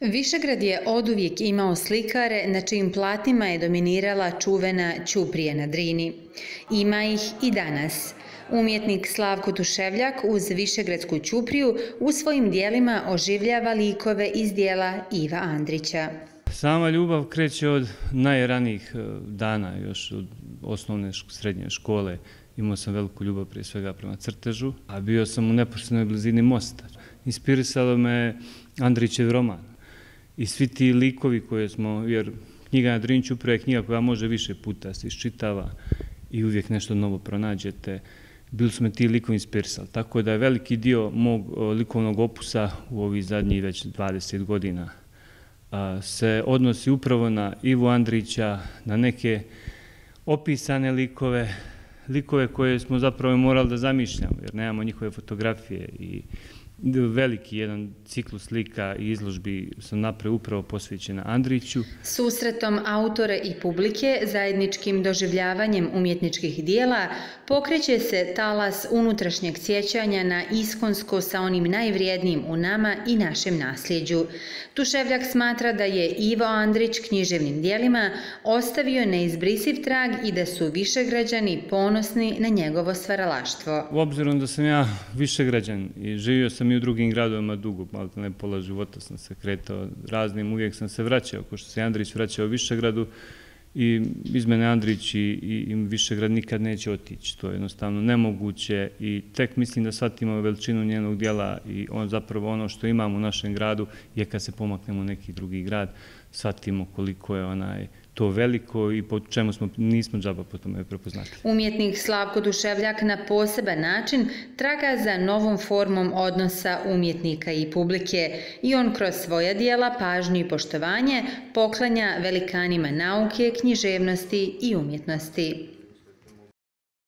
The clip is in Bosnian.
Višegrad je oduvijek imao slikare na čijim platnima je dominirala čuvena Ćuprija na Drini. Ima ih i danas. Umjetnik Slavko Tuševljak uz Višegradsku Ćupriju u svojim dijelima oživljava likove iz dijela Iva Andrića. Sama ljubav kreće od najranijih dana, još od osnovne srednje škole. Imao sam veliku ljubav prije svega prema crtežu, a bio sam u neposrednoj blizini Mostar. Inspirisalo me Andrićev roman. I svi ti likovi koje smo, jer knjiga na Drini Ćuprija je knjiga koja može više puta se iščitava i uvijek nešto novo pronađete, bili su me ti likovi inspirisali. Tako da je veliki dio mog likovnog opusa u ovih zadnjih već 20 godina se odnosi upravo na Ivu Andrića, na neke opisane likove koje smo zapravo morali da zamišljamo, jer nemamo njihove fotografije i veliki jedan ciklus slika i izložbi sam napravio upravo posvećena Andriću. Susretom autora i publike, zajedničkim doživljavanjem umjetničkih dijela, pokreće se talas unutrašnjeg sjećanja na iskonsko sa onim najvrijednijim u nama i našem nasljeđu. Tuševljak smatra da je Ivo Andrić književnim dijelima ostavio neizbrisiv trag i da su Višegrađani ponosni na njegovo stvaralaštvo. Obzirom da sam ja Višegrađan i živio sam i u drugim gradovima dugo, malo ne pola života sam se kretao raznim, uvijek sam se vraćao, kao što se Andrić vraćao u Višegradu i iz mene Andrić i Višegrad nikad neće otići, to je jednostavno nemoguće i tek mislim da shvatimo veličinu njenog dijela i zapravo ono što imamo u našem gradu je kad se pomaknemo u neki drugi grad, shvatimo koliko je to veliko i po čemu nismo džaba po tome prepoznati. Umjetnik Slavko Tuševljak na poseban način traga za novom formom odnosa umjetnika i publike i on kroz svoja dijela pažnju i poštovanje poklanja velikanima nauke, književnosti i umjetnosti.